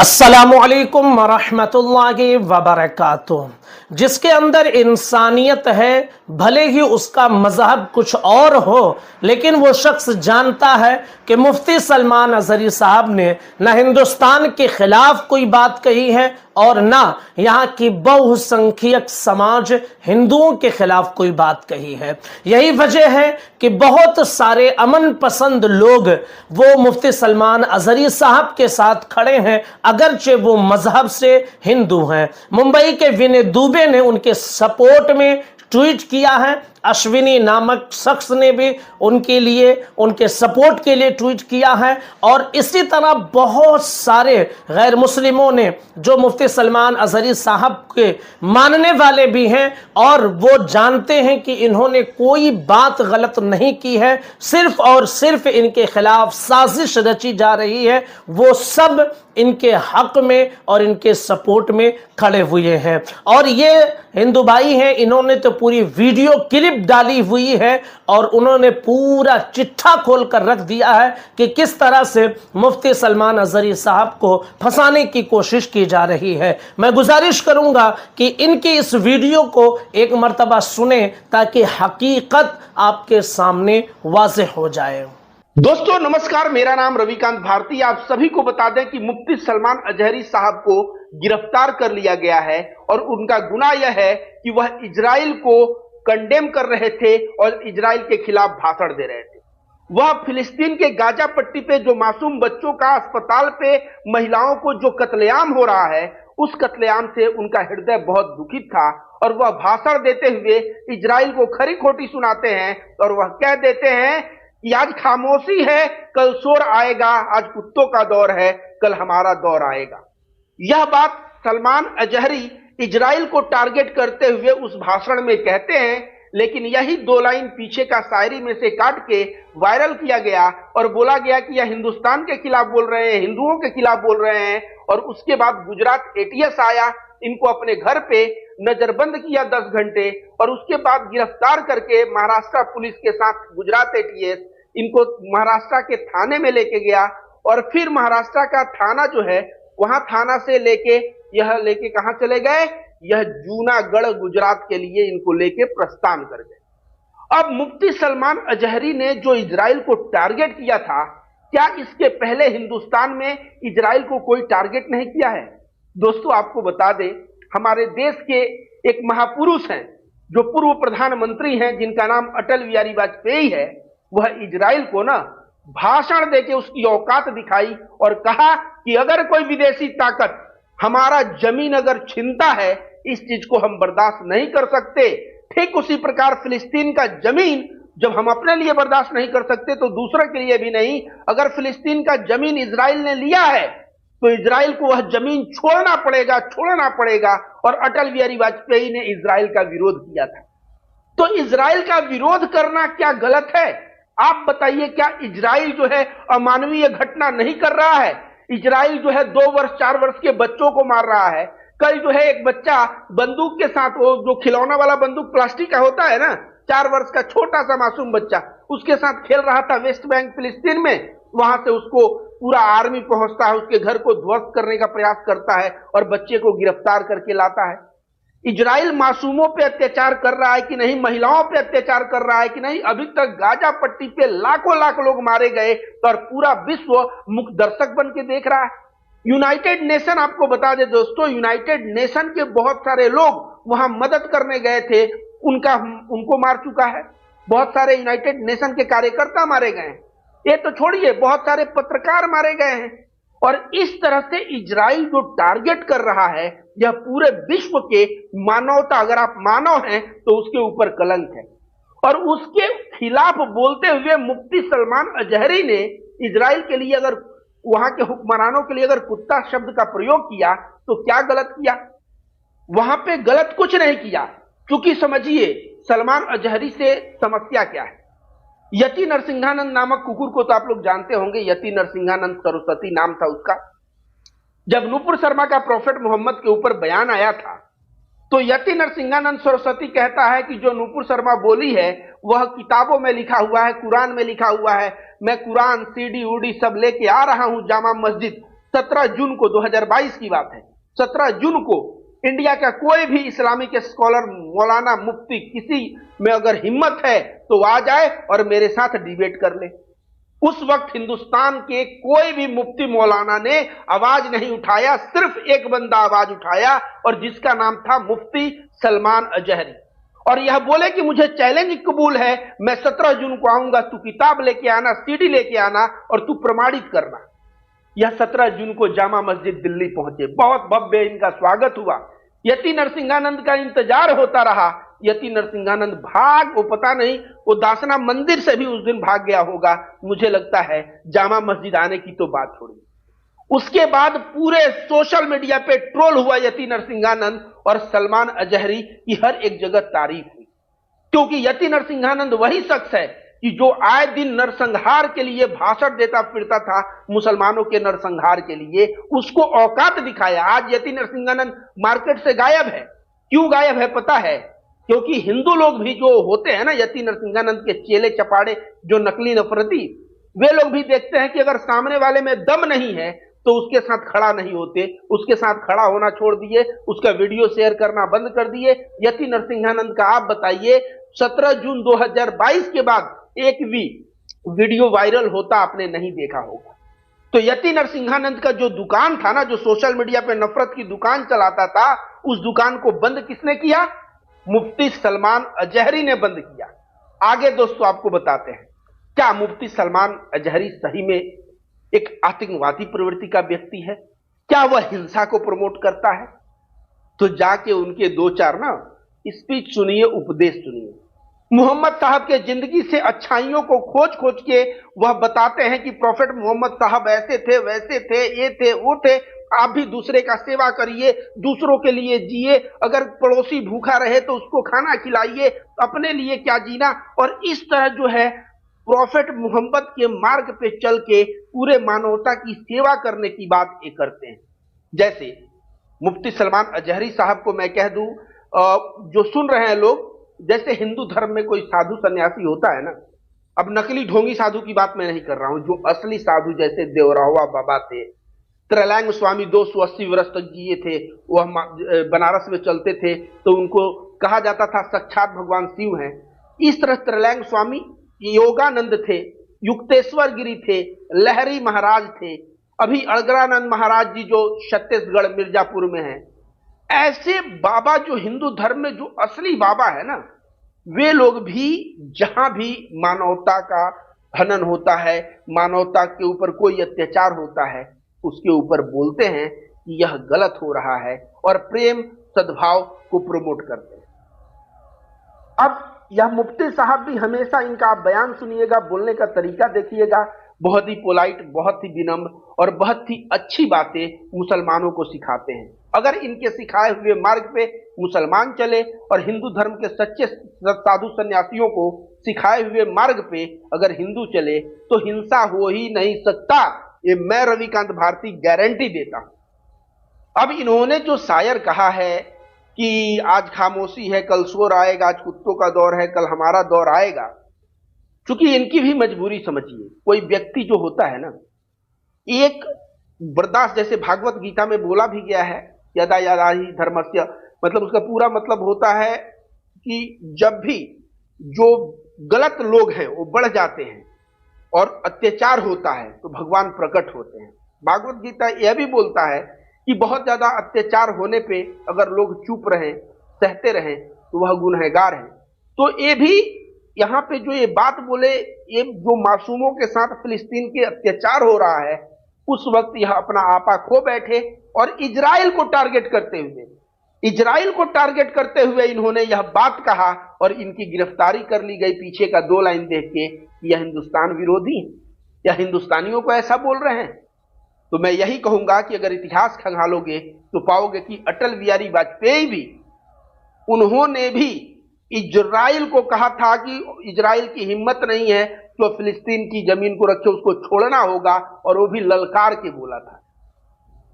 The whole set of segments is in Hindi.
अस्सलामुअलैकुम वरहमतुल्लाहि वबरकातुह। जिसके अंदर इंसानियत है, भले ही उसका मजहब कुछ और हो, लेकिन वो शख्स जानता है कि मुफ्ती सलमान अजहरी साहब ने न हिंदुस्तान के खिलाफ कोई बात कही है और ना यहाँ की बहुसंख्यक समाज हिंदुओं के खिलाफ कोई बात कही है। यही वजह है कि बहुत सारे अमन पसंद लोग वो मुफ्ती सलमान अजहरी साहब के साथ खड़े हैं, अगरचे वो मजहब से हिंदू हैं। मुंबई के विनय दुबे ने उनके सपोर्ट में ट्वीट किया है। अश्विनी नामक शख्स ने भी उनके लिए, उनके सपोर्ट के लिए ट्वीट किया है। और इसी तरह बहुत सारे गैर मुस्लिमों ने, जो मुफ्ती सलमान अजहरी साहब के मानने वाले भी हैं और वो जानते हैं कि इन्होंने कोई बात गलत नहीं की है, सिर्फ और सिर्फ इनके खिलाफ साजिश रची जा रही है, वो सब इनके हक में और इनके सपोर्ट में खड़े हुए हैं। और ये हिंदू भाई हैं, इन्होंने तो पूरी वीडियो क्लिप डाली हुई है और उन्होंने पूरा चिट्ठा खोल कर रख दिया है कि किस तरह से मुफ्ती सलमान अजहरी साहब को फंसाने की कोशिश की जा रही है। मैं गुजारिश करूंगा कि इनकी इस वीडियो को एक मर्तबा सुने ताकि हकीकत आपके सामने वाज़ेह हो जाए। दोस्तों नमस्कार, मेरा नाम रविकांत भारती। आप सभी को बता दें कि मुफ्ती सलमान अजहरी साहब को गिरफ्तार कर लिया गया है और उनका गुनाह यह है कि वह इजराइल को कंडेम कर रहे थे और इजराइल के खिलाफ भाषण दे रहे थे। वह फिलिस्तीन के गाजा पट्टी पे जो मासूम बच्चों का, अस्पताल पे महिलाओं को जो कत्लेआम हो रहा है, उस कत्लेआम से उनका हृदय बहुत दुखित था और वह भाषण देते हुए इजराइल को खरी खोटी सुनाते हैं और वह कह देते हैं कि आज खामोशी है, कल शोर आएगा, आज कुत्तों का दौर है, कल हमारा दौर आएगा। यह बात सलमान अजहरी इजराइल को टारगेट करते हुए उस भाषण में कहते हैं, लेकिन यही दो लाइन पीछे का शायरी में से काट के वायरल किया गया और बोला गया कि यह हिंदुस्तान के खिलाफ बोल रहे हैं, हिंदुओं के खिलाफ बोल रहे हैं। और उसके बाद गुजरात एटीएस आया, इनको अपने घर पे नजरबंद किया 10 घंटे और उसके बाद गिरफ्तार करके महाराष्ट्र पुलिस के साथ गुजरात एटीएस इनको महाराष्ट्र के थाने में लेके गया और फिर महाराष्ट्र का थाना जो है, वहां थाना से लेके कहां चले गए, यह जूनागढ़ गुजरात के लिए इनको लेके प्रस्थान कर गए। अब मुफ्ती सलमान अजहरी ने जो इजराइल को टारगेट किया था, क्या इसके पहले हिंदुस्तान में इजराइल को कोई टारगेट नहीं किया है? दोस्तों आपको बता दें, हमारे देश के एक महापुरुष हैं जो पूर्व प्रधानमंत्री हैं, जिनका नाम अटल बिहारी वाजपेयी है, वह इजराइल को ना भाषण देके उसकी औकात दिखाई और कहा कि अगर कोई विदेशी ताकत हमारा जमीन अगर छीनता है, इस चीज को हम बर्दाश्त नहीं कर सकते। ठीक उसी प्रकार फिलिस्तीन का जमीन जब हम अपने लिए बर्दाश्त नहीं कर सकते तो दूसरे के लिए भी नहीं। अगर फिलिस्तीन का जमीन इजराइल ने लिया है तो इजराइल को वह जमीन छोड़ना पड़ेगा। और अटल बिहारी वाजपेयी ने इजराइल का विरोध किया था। तो इजराइल का विरोध करना क्या गलत है? आप बताइए, क्या इजराइल जो है अमानवीय घटना नहीं कर रहा है? इजराइल जो है 2 वर्ष 4 वर्ष के बच्चों को मार रहा है। कल जो है एक बच्चा बंदूक के साथ, वो जो खिलौना वाला बंदूक प्लास्टिक का होता है ना, 4 वर्ष का छोटा सा मासूम बच्चा उसके साथ खेल रहा था वेस्ट बैंक फिलिस्तीन में। वहां से उसको पूरा आर्मी पहुंचता है, उसके घर को ध्वस्त करने का प्रयास करता है और बच्चे को गिरफ्तार करके लाता है। इजराइल मासूमों पे अत्याचार कर रहा है कि नहीं, महिलाओं पे अत्याचार कर रहा है कि नहीं? अभी तक गाजा पट्टी पे लाखों लाख लोग मारे गए और पूरा विश्व मुख्य दर्शक बन के देख रहा है। यूनाइटेड नेशन, आपको बता दे दोस्तों, यूनाइटेड नेशन के बहुत सारे लोग वहां मदद करने गए थे, उनको मार चुका है। बहुत सारे यूनाइटेड नेशन के कार्यकर्ता मारे गए हैं। ये तो छोड़िए, बहुत सारे पत्रकार मारे गए हैं। और इस तरह से इजराइल जो टारगेट कर रहा है, यह पूरे विश्व के मानवता, अगर आप मानव हैं तो उसके ऊपर कलंक है। और उसके खिलाफ बोलते हुए मुफ्ती सलमान अजहरी ने इजराइल के लिए, अगर वहां के हुक्मरानों के लिए अगर कुत्ता शब्द का प्रयोग किया तो क्या गलत किया? वहां पे गलत कुछ नहीं किया, क्योंकि समझिए सलमान अजहरी से समस्या क्या है। यति नरसिंहानंद नामक कुकुर को तो आप लोग जानते होंगे, यति नरसिंहानंद सरस्वती नाम था उसका। जब नूपुर शर्मा का प्रॉफेट मोहम्मद के ऊपर बयान आया था तो यति नरसिंहानंद सरस्वती कहता है कि जो नूपुर शर्मा बोली है वह किताबों में लिखा हुआ है, कुरान में लिखा हुआ है। मैं कुरान, सीडी उडी सब लेके आ रहा हूं जामा मस्जिद, 17 जून को 2022 की बात है, 17 जून को इंडिया का कोई भी इस्लामिक स्कॉलर, मौलाना, मुफ्ती, किसी में अगर हिम्मत है तो आ जाए और मेरे साथ डिबेट कर ले। उस वक्त हिंदुस्तान के कोई भी मुफ्ती मौलाना ने आवाज नहीं उठाया, सिर्फ एक बंदा आवाज उठाया और जिसका नाम था मुफ्ती सलमान अजहरी। और यह बोले कि मुझे चैलेंज कबूल है, मैं 17 जून को आऊंगा, तू किताब लेके आना, सीडी लेके आना और तू प्रमाणित करना। यह 17 जून को जामा मस्जिद दिल्ली पहुंचे, बहुत भव्य इनका स्वागत हुआ। यति नरसिंहानंद का इंतजार होता रहा। यति नरसिंहानंद वो पता नहीं, वो दासना मंदिर से भी उस दिन भाग गया होगा, मुझे लगता है। जामा मस्जिद आने की तो बात छोड़ी। उसके बाद पूरे सोशल मीडिया पे ट्रोल हुआ यति नरसिंहानंद और सलमान अजहरी की हर एक जगह तारीफ हुई, क्योंकि यति नरसिंहानंद वही शख्स है कि जो आए दिन नरसंहार के लिए भाषण देता फिरता था, मुसलमानों के नरसंहार के लिए, उसको औकात दिखाया। आज यति नरसिंहानंद मार्केट से गायब है। क्यों गायब है पता है? क्योंकि हिंदू लोग भी जो होते हैं ना, यति नरसिंहानंद के चेले चपाड़े, जो नकली नफरती, वे लोग भी देखते हैं कि अगर सामने वाले में दम नहीं है तो उसके साथ खड़ा नहीं होते, उसके साथ खड़ा होना छोड़ दिए, उसका वीडियो शेयर करना बंद कर दिए। यति नरसिंहानंद का आप बताइए, 17 जून 2022 के बाद एक भी वीडियो वायरल होता आपने नहीं देखा होगा। तो यति नरसिंहानंद का जो दुकान था ना, जो सोशल मीडिया पे नफरत की दुकान चलाता था, उस दुकान को बंद किसने किया? मुफ्ती सलमान अजहरी ने बंद किया। आगे दोस्तों आपको बताते हैं, क्या मुफ्ती सलमान अजहरी सही में एक आतंकवादी प्रवृत्ति का व्यक्ति है? क्या वह हिंसा को प्रमोट करता है? तो जाके उनके दो चार ना स्पीच सुनिए, उपदेश सुनिए। मोहम्मद साहब के जिंदगी से अच्छाइयों को खोज खोज के वह बताते हैं कि प्रॉफेट मोहम्मद साहब ऐसे थे, वैसे थे, ये थे, वो थे। आप भी दूसरे का सेवा करिए, दूसरों के लिए जिए, अगर पड़ोसी भूखा रहे तो उसको खाना खिलाइए, अपने लिए क्या जीना। और इस तरह जो है प्रॉफेट मोहम्मद के मार्ग पे चल के पूरे मानवता की सेवा करने की बात ये करते हैं। जैसे मुफ्ती सलमान अजहरी साहब को मैं कह दूं, जो सुन रहे हैं लोग, जैसे हिंदू धर्म में कोई साधु सन्यासी होता है ना, अब नकली ढोंगी साधु की बात मैं नहीं कर रहा हूं, जो असली साधु जैसे देवरावा बाबा थे, त्रैलंग स्वामी 280 वर्ष तक जिए थे, वह बनारस में चलते थे तो उनको कहा जाता था साक्षात भगवान शिव हैं। इस तरह त्रैलंग स्वामी, योगानंद थे, युक्तेश्वर गिरी थे, लहरी महाराज थे, अभी अड़गरानंद महाराज जी जो छत्तीसगढ़ मिर्जापुर में है। ऐसे बाबा जो हिंदू धर्म में जो असली बाबा है ना, वे लोग भी जहां भी मानवता का हनन होता है, मानवता के ऊपर कोई अत्याचार होता है, उसके ऊपर बोलते हैं कि यह गलत हो रहा है और प्रेम सद्भाव को प्रमोट करते हैं। अब यह मुफ्ती साहब भी हमेशा इनका आप बयान सुनिएगा, बोलने का तरीका देखिएगा, बहुत ही पोलाइट, बहुत ही विनम्र और बहुत ही अच्छी बातें मुसलमानों को सिखाते हैं। अगर इनके सिखाए हुए मार्ग पे मुसलमान चले और हिंदू धर्म के सच्चे साधु सन्यासियों को सिखाए हुए मार्ग पे अगर हिंदू चले तो हिंसा हो ही नहीं सकता, ये मैं रविकांत भारती गारंटी देता हूं। अब इन्होंने जो शायर कहा है कि आज खामोशी है कल शोर आएगा, आज कुत्तों का दौर है कल हमारा दौर आएगा, क्योंकि इनकी भी मजबूरी समझिए। कोई व्यक्ति जो होता है ना, एक बर्दाश्त, जैसे भागवत गीता में बोला भी गया है, यदा यदा ही धर्मस्य, मतलब उसका पूरा मतलब होता है कि जब भी जो गलत लोग हैं वो बढ़ जाते हैं और अत्याचार होता है तो भगवान प्रकट होते हैं। भागवत गीता यह भी बोलता है कि बहुत ज्यादा अत्याचार होने पे अगर लोग चुप रहें, सहते रहें, तो वह गुनहगार है। तो ये भी यहाँ पे जो ये बात बोले, ये जो मासूमों के साथ फिलिस्तीन के अत्याचार हो रहा है, उस वक्त यह अपना आपा खो बैठे और इजराइल को टारगेट करते हुए इन्होंने यह बात कहा और इनकी गिरफ्तारी कर ली गई। पीछे का 2 लाइन देख के यह हिंदुस्तान विरोधी है या हिंदुस्तानियों को ऐसा बोल रहे हैं। तो मैं यही कहूंगा कि अगर इतिहास खंगालोगे तो पाओगे कि अटल बिहारी वाजपेयी भी, उन्होंने भी इजराइल को कहा था कि इजराइल की हिम्मत नहीं है तो फिलिस्तीन की जमीन को रखे, उसको छोड़ना होगा, और वो भी ललकार के बोला था।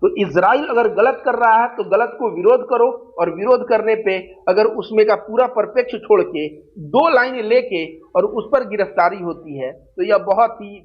तो इजराइल अगर गलत कर रहा है तो गलत को विरोध करो, और विरोध करने पे अगर उसमें का पूरा परपेक्ष छोड़ के 2 लाइन लेके और उस पर गिरफ्तारी होती है तो यह बहुत ही